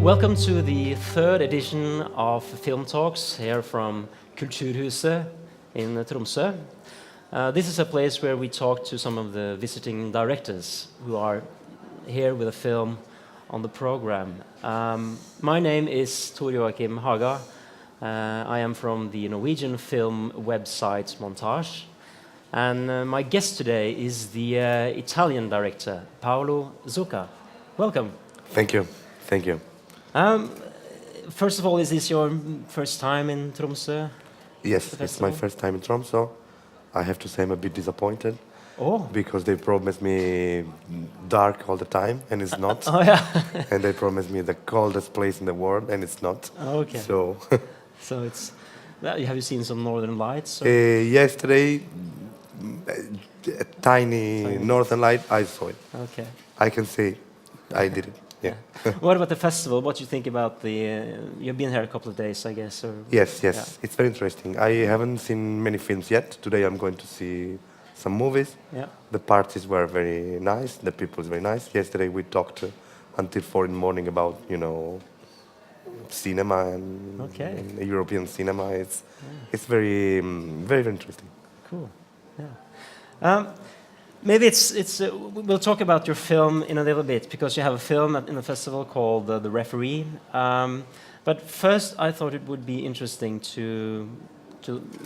Welcome to the third edition of Filmtalks here from Kulturhuset in Tromsø. This is a place where we talk to some of the visiting directors who are here with a film on the program. My name is Tor Joachim Haga. I am from the Norwegian film website Montages. And my guest today is the Italian director, Paolo Zucca. Welcome. Thank you. Thank you. First of all, is this your first time in Tromsø? Yes, it's my first time in Tromsø. I have to say I'm a bit disappointed. Oh. Because they promised me dark all the time, and it's not. Oh, yeah. And they promised me the coldest place in the world, and it's not. Okay. So, so it's... Have you seen some northern lights? yesterday, a tiny northern light, I saw it. Okay. I can say I did it. Yeah. What about the festival? What do you think about the... you've been here a couple of days, I guess. Or, Yes. yeah. It's very interesting. I haven't seen many films yet. Today I'm going to see some movies. Yeah. The parties were very nice. The people is very nice. Yesterday we talked until 4 in the morning about, cinema and European cinema. It's very, very interesting. Cool. Yeah. Maybe we'll talk about your film in a little bit, because you have a film in the festival called The Referee. But first, I thought it would be interesting to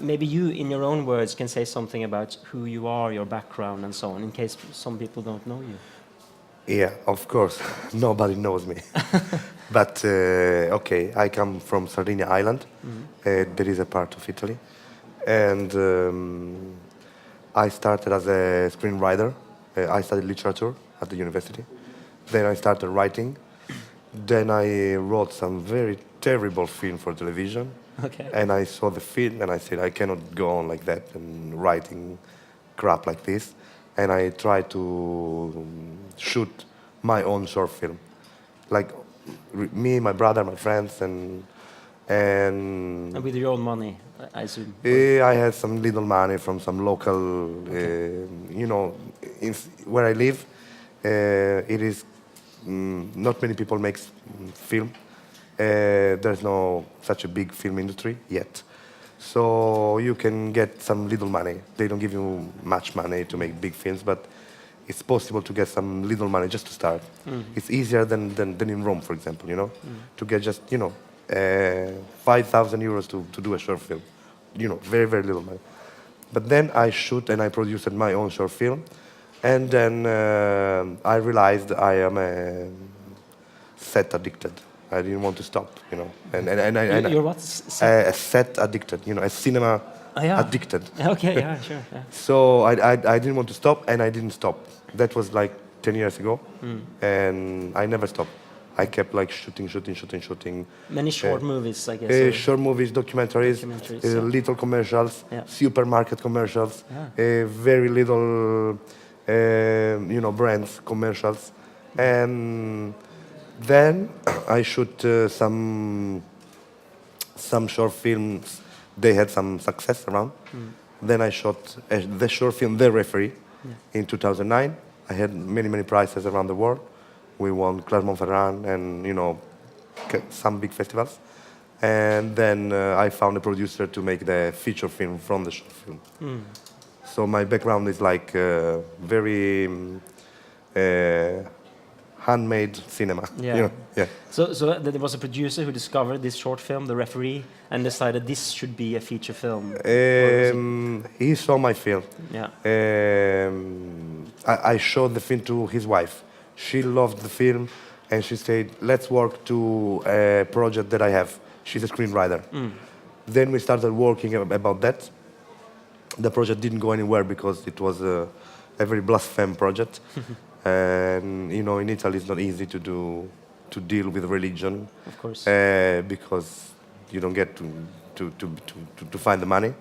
maybe you, in your own words, can say something about who you are, your background, and so on, in case some people don't know you. Yeah, of course. Nobody knows me. But, okay, I come from Sardinia Island. Mm-hmm. There is a part of Italy. And I started as a screenwriter. I studied literature at the university. Then I started writing. Then I wrote some very terrible film for television. Okay. And I saw the film and I said, I cannot go on like that and writing crap like this. And I tried to shoot my own short film. Like me, my brother, my friends, and with your own money, I assume. I had some little money from some local, where I live. It is not many people make film. There's no such a big film industry yet. So you can get some little money. They don't give you much money to make big films, but it's possible to get some little money just to start. It's easier than in Rome, for example, to get just, 5,000 euros to do a short film. Very, very little money. But then I shoot and I produced my own short film. And then I realized I am a set addicted. I didn't want to stop, And You're what? a set addicted, a cinema addicted. Okay, yeah, sure. Yeah. So I didn't want to stop, and I didn't stop. That was like 10 years ago, and I never stopped. I kept like shooting. Many short movies, I guess. Short movies, documentaries, little commercials, supermarket commercials, very little, brands commercials, and then I shoot some short films. They had some success around. Then I shot the short film The Referee in 2009. I had many prizes around the world. We won Clermont-Ferrand and, some big festivals. And then I found a producer to make the feature film from the short film. So my background is like very handmade cinema. Yeah. Yeah. So there was a producer who discovered this short film, The Referee, and decided this should be a feature film. He saw my film. Yeah. I showed the film to his wife. She loved the film, and she said, let's work to a project that I have. She's a screenwriter. Then we started working about that. The project didn't go anywhere because it was a very blasphemous project. And, in Italy it's not easy to deal with religion. Of course. Because you don't get to find the money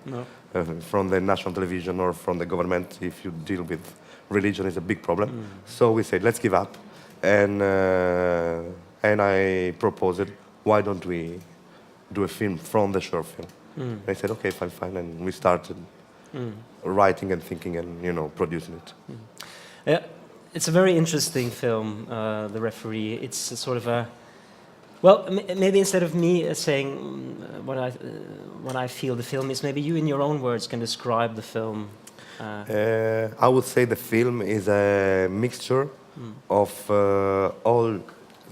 from the national television or from the government. If you deal with religion, it's a big problem. So we said, let's give up. And I proposed, why don't we do a film from the short film? And I said, okay, fine. And we started writing and thinking and, producing it. Yeah. It's a very interesting film, The Referee. It's a sort of a Well, maybe instead of me saying what I feel the film is, maybe you in your own words can describe the film. I would say the film is a mixture of all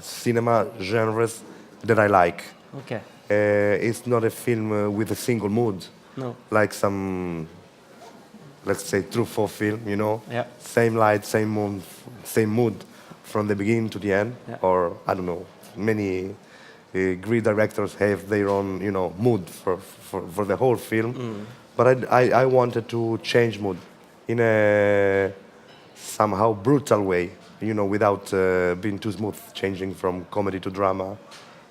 cinema genres that I like. Okay. It's not a film with a single mood. No. Like some, let's say, Truffaut film, you know? Yeah. Same light, same mood from the beginning to the end. Yeah. Or, I don't know, many great directors have their own, you know, mood for the whole film. But I wanted to change mood in a somehow brutal way, you know, without being too smooth, changing from comedy to drama,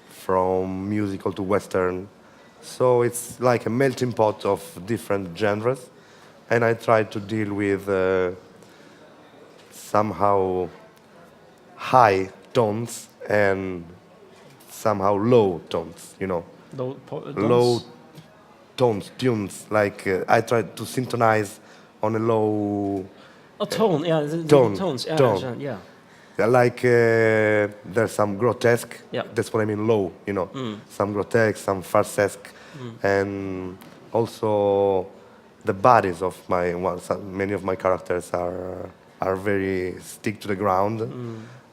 from musical to western. So it's like a melting pot of different genres, and I try to deal with somehow high tones and somehow low tones, you know. Low tones, tunes. Like I try to synchronize on a low. Tone, yeah, tones, yeah, tone. yeah. Like there's some grotesque. Yeah. That's what I mean. Low, you know. Some grotesque, some farcesque, and also the bodies of many of my characters are very stick to the ground,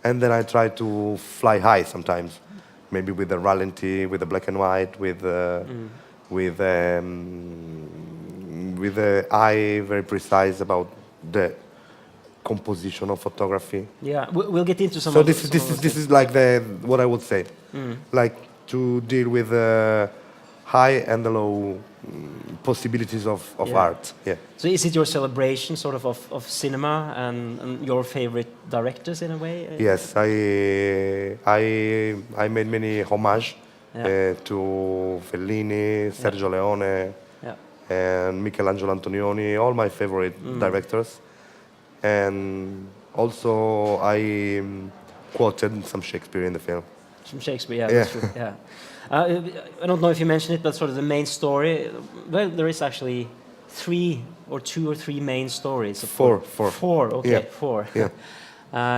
and then I try to fly high sometimes, maybe with the ralenti, with the black and white, with the eye very precise about the composition of photography. Yeah, we'll get into some. So of this is like what I would say, like to deal with the high and the low possibilities of art. Yeah. So is it your celebration, sort of cinema and your favorite directors in a way? Yes, I made many homage to Fellini, Sergio Leone, and Michelangelo Antonioni, all my favorite directors. And also I quoted some Shakespeare in the film. Some Shakespeare, yeah, that's true. Yeah. I don't know if you mentioned it, but sort of the main story. Well, there is actually two or three main stories. Four. Okay, yeah. Four. Yeah.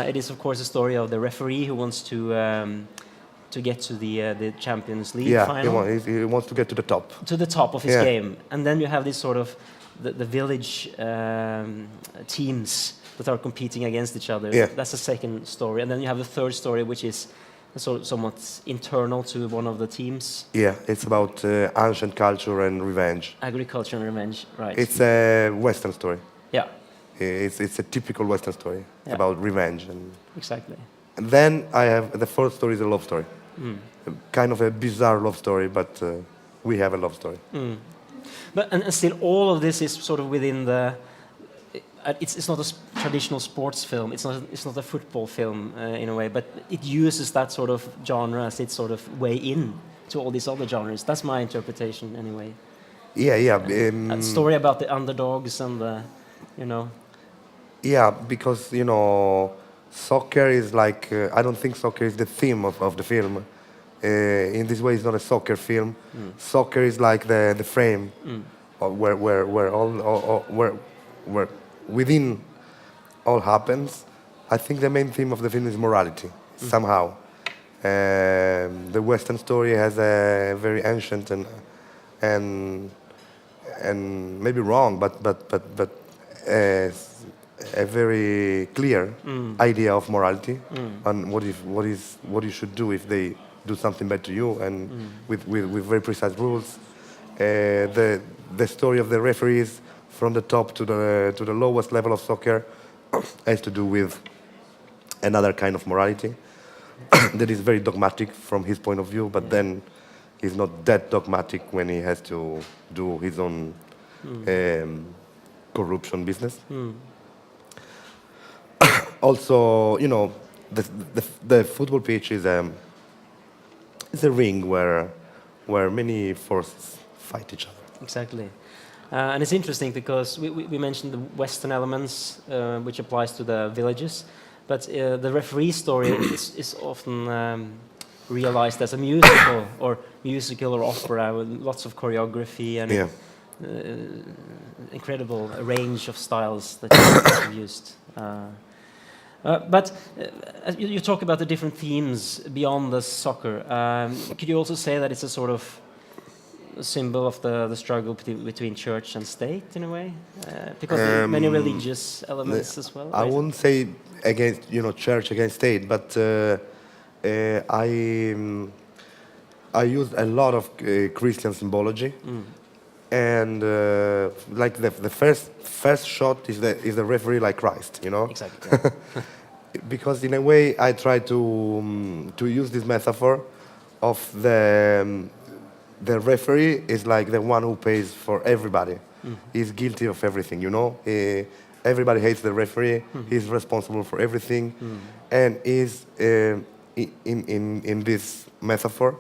It is, of course, the story of the referee who wants to get to the Champions League final. He wants to get to the top. To the top of his game, and then you have this sort of the village teams that are competing against each other. Yeah. That's the second story, and then you have the third story, which is somewhat internal to one of the teams. Yeah, it's about ancient culture and revenge. Agriculture and revenge, right? It's a Western story. Yeah. It's a typical Western story about revenge. Exactly. And then I have the fourth story is a love story. Kind of a bizarre love story, but we have a love story. But and still, all of this is sort of within the. It's not a traditional sports film. It's not a football film in a way, but it uses that sort of genre as its sort of way in to all these other genres. That's my interpretation, anyway. Yeah. A story about the underdogs and the, you know. Yeah, because you know, soccer is like I don't think soccer is the theme of the film. In this way, it's not a soccer film. Soccer is like the frame, where within all happens. I think the main theme of the film is morality somehow. The Western story has a very ancient and maybe wrong, but a very clear idea of morality and what you should do if they do something bad to you, and with very precise rules. The story of the referees from the top to the lowest level of soccer has to do with another kind of morality that is very dogmatic from his point of view, but then he's not that dogmatic when he has to do his own corruption business. Also, you know, the football pitch is a ring where many forces fight each other. Exactly. And it's interesting because we mentioned the Western elements, which applies to the villages, but the referee story is often realized as a musical or opera with lots of choreography and incredible range of styles that you've used. But you talk about the different themes beyond the soccer. Could you also say that it's a sort of symbol of the struggle between church and state in a way? Because there are many religious elements as well. I right? wouldn't say against church against state, but I used a lot of Christian symbology, and like the first shot is the referee like Christ, Exactly. Yeah. because in a way I try to use this metaphor of the referee is like the one who pays for everybody. He's guilty of everything, everybody hates the referee. He's responsible for everything, and is in this metaphor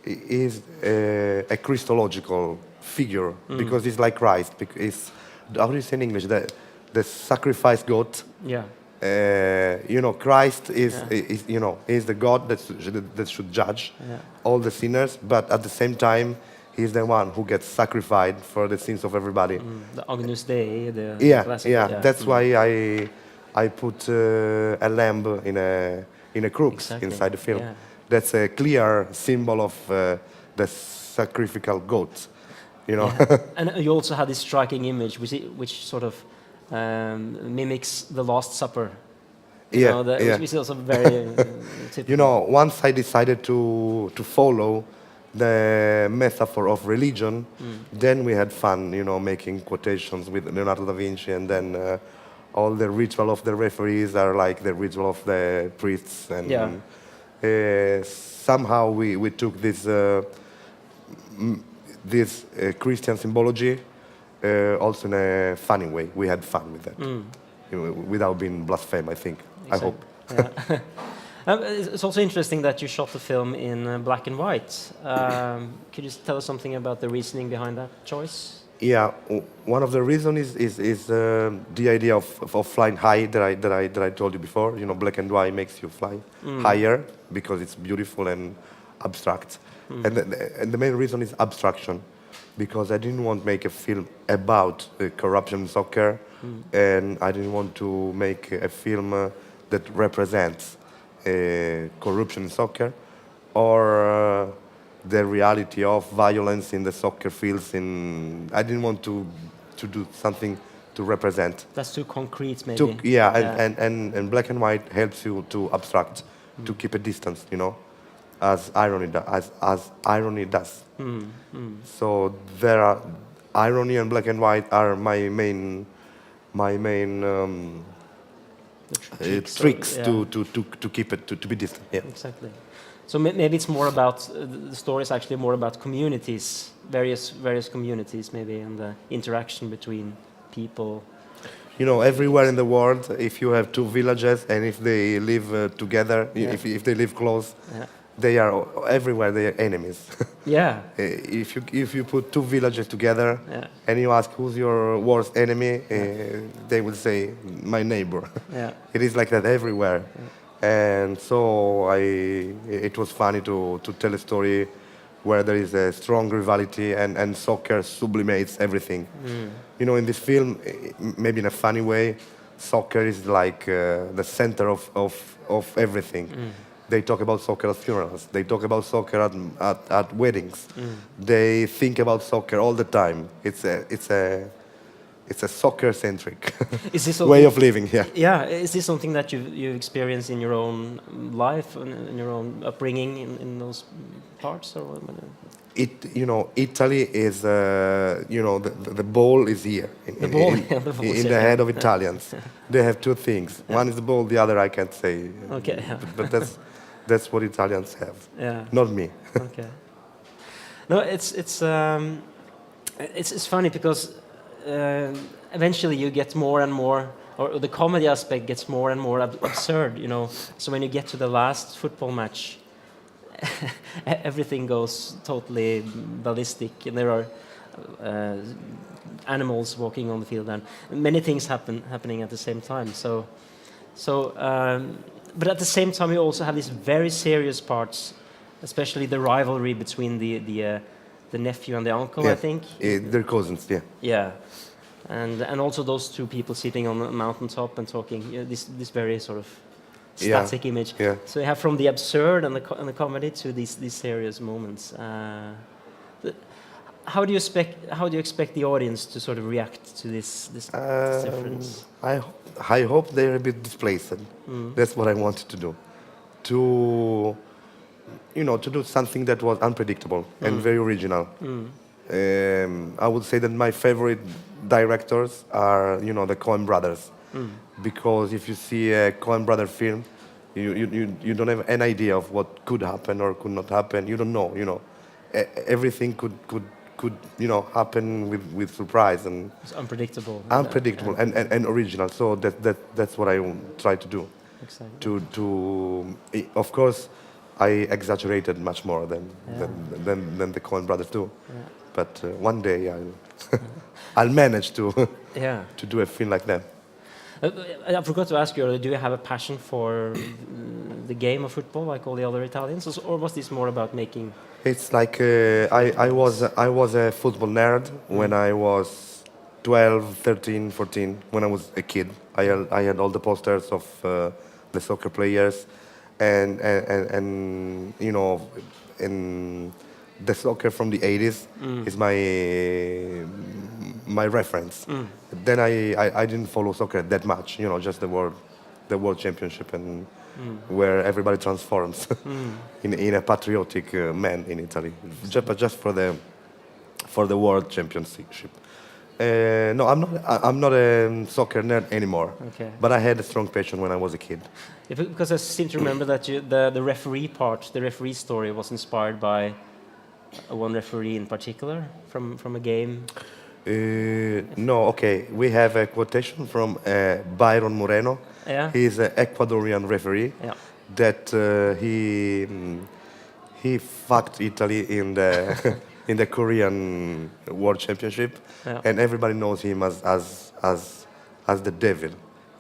is a Christological figure because it's like Christ. Because it's, how do you say in English, the sacrifice goat. Yeah. Christ is the God that should judge all the sinners, but at the same time, he's the one who gets sacrificed for the sins of everybody. The Agnus Dei. That's why I put a lamb in a crux inside the film. Yeah. That's a clear symbol of the sacrificial goat. Yeah. And you also had this striking image, which sort of mimics the Last Supper. Which is also very typical. Once I decided to follow the metaphor of religion, then we had fun, making quotations with Leonardo da Vinci, and then all the ritual of the referees are like the ritual of the priests, and somehow we took this Christian symbology also in a funny way. We had fun with that, without being blaspheme, I think. Exactly. I hope. Yeah. It's also interesting that you shot the film in black and white. Could you tell us something about the reasoning behind that choice? Yeah, one of the reasons is the idea of flying high that I told you before. Black and white makes you fly higher because it's beautiful and abstract. And the main reason is abstraction, because I didn't want to make a film about corruption in soccer, and I didn't want to make a film that represents corruption in soccer, or the reality of violence in the soccer fields. I didn't want to do something to represent. That's too concrete, maybe. And black and white helps you to abstract, to keep a distance, as irony does. So there are irony and black and white are my main tricks to keep it to be distant. Yeah. Exactly. So maybe it's more about the story is actually more about communities, various communities, maybe, and the interaction between people. Everywhere in the world, if you have two villages and if they live together, if they live close, they are everywhere. They are enemies. Yeah. If you put two villages together and you ask who's your worst enemy, they will say my neighbor. Yeah. It is like that everywhere. And so it was funny to tell a story where there is a strong rivalry and soccer sublimates everything. In this film, maybe in a funny way, soccer is like the center of everything. They talk about soccer at funerals. They talk about soccer at weddings. They think about soccer all the time. It's a soccer-centric way of living. Yeah. Yeah. Is this something that you experienced in your own life and in your own upbringing in those parts, or what? Italy is the ball is here in the head of Italians. They have two things. One is the ball, the other I can't say. Okay. But that's what Italians have. Yeah. Not me. Okay. No, it's funny because eventually you get more and more, or the comedy aspect gets more and more absurd. So when you get to the last football match, everything goes totally ballistic, and there are animals walking on the field, and many things happening at the same time. But at the same time, you also have these very serious parts, especially the rivalry between the nephew and the uncle. I think they're cousins. Yeah. Yeah. And also those two people sitting on a mountaintop and talking, this very sort of static image. Yeah. So you have from the absurd and the comedy to these serious moments. How do you expect the audience to sort of react to this difference? I hope they're a bit displaced. That's what I wanted to do. To do something that was unpredictable and very original. I would say that my favorite directors are, the Coen brothers. Because if you see a Coen brother film, you don't have any idea of what could happen or could not happen. You don't know. Everything could happen with surprise and it's unpredictable. Unpredictable and original. So that's what I try to do. Exactly. Of course, I exaggerated much more than the Coen brothers do. Yeah. But one day I'll manage to do a film like that. I forgot to ask you earlier, do you have a passion for the game of football like all the other Italians, or was this more about making... It's like I was a football nerd when I was 12, 13, 14, when I was a kid. I had all the posters of the soccer players and the soccer from the 80s is my reference. Then I didn't follow soccer that much, just the world championship and where everybody transforms in a patriotic man in Italy, just for the world championship. No, I'm not a soccer nerd anymore. Okay. But I had a strong passion when I was a kid. Because I seem to remember that the referee part, the referee story, was inspired by one referee in particular from a game. No, okay. We have a quotation from Byron Moreno. Yeah. He's an Ecuadorian referee. Yeah. That he fucked Italy in the in the Korean World Championship, and everybody knows him as the devil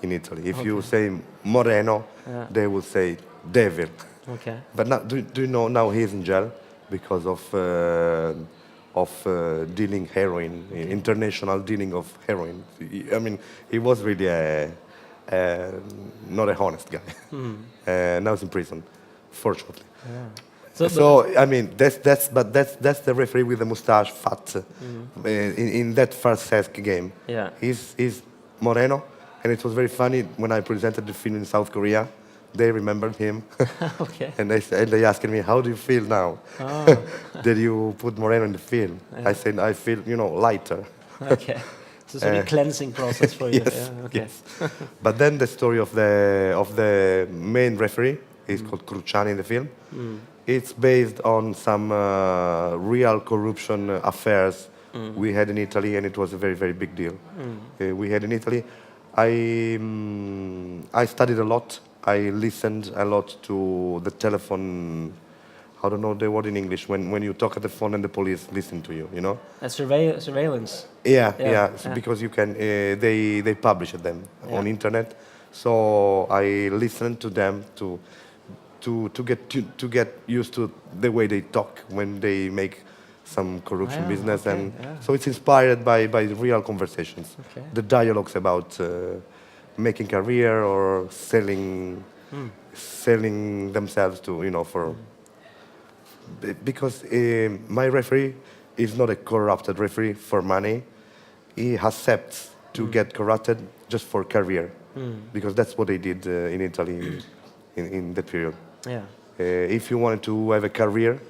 in Italy. If you say Moreno, they will say devil. Okay. But now, do you know now he's in jail because of dealing heroin, international dealing of heroin. I mean, he was really not a honest guy. Now he's in prison, fortunately. Yeah. So I mean, that's the referee with the mustache, fat, in that first Sesk game. Yeah. He's Moreno, and it was very funny when I presented the film in South Korea. They remembered him. Okay. And they asked me, how do you feel now? Oh. Did you put Moreno in the film? Yeah. I said, I feel, lighter. Okay. So it's a cleansing process for you. Yes, yeah, okay. Yes. But then the story of the main referee is called Cruciani in the film. It's based on some real corruption affairs we had in Italy, and it was a very, very big deal. We had in Italy. I studied a lot. I listened a lot to the telephone. I don't know the word in English. When you talk at the phone and the police listen to you, Surveillance. Yeah. So because you can, they publish them on internet. So I listened to them to get used to the way they talk when they make some corruption business, and so it's inspired by real conversations. Okay. The dialogues about making career or selling themselves to for because my referee is not a corrupted referee for money. He accepts to get corrupted just for career, because that's what they did in Italy in that period. Yeah. If you wanted to have a career,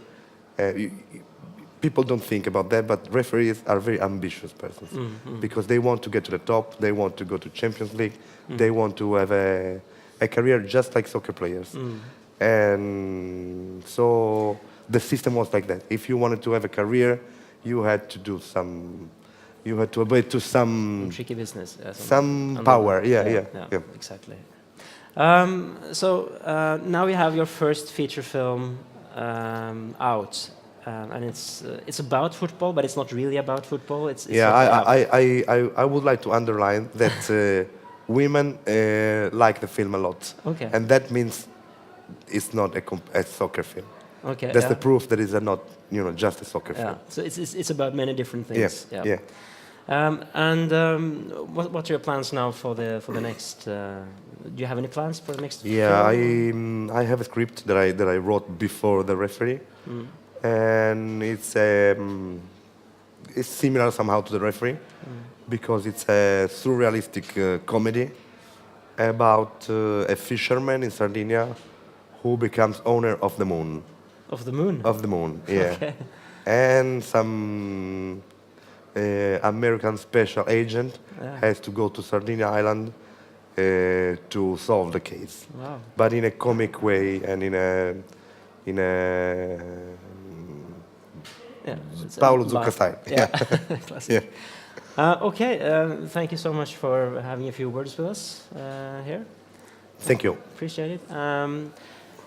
people don't think about that, but referees are very ambitious persons because they want to get to the top, they want to go to Champions League, they want to have a career just like soccer players. And so the system was like that. If you wanted to have a career, you had to obey to some tricky business, some power. Yeah, exactly. So now you have your first feature film out. And it's about football, but it's not really about football. I would like to underline that women like the film a lot. Okay. And that means it's not a soccer film. Okay. That's the proof that it's not just a soccer film. So it's about many different things. Yeah. What are your plans now for the next? Do you have any plans for the next? Yeah, film? I have a script that I wrote before the referee, and it's similar somehow to the referee because it's a surrealistic comedy about a fisherman in Sardinia who becomes owner of the moon. Of the moon? Of the moon, yeah. Okay. And some American special agent has to go to Sardinia Island to solve the case. Wow. But in a comic way and in a Paolo Zucca style. Yeah. Classic. Okay, thank you so much for having a few words with us here. Thank you. Appreciate it.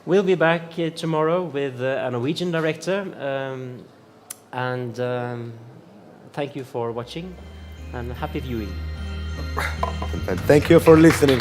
We'll be back tomorrow with a Norwegian director. Thank you for watching and happy viewing. And thank you for listening.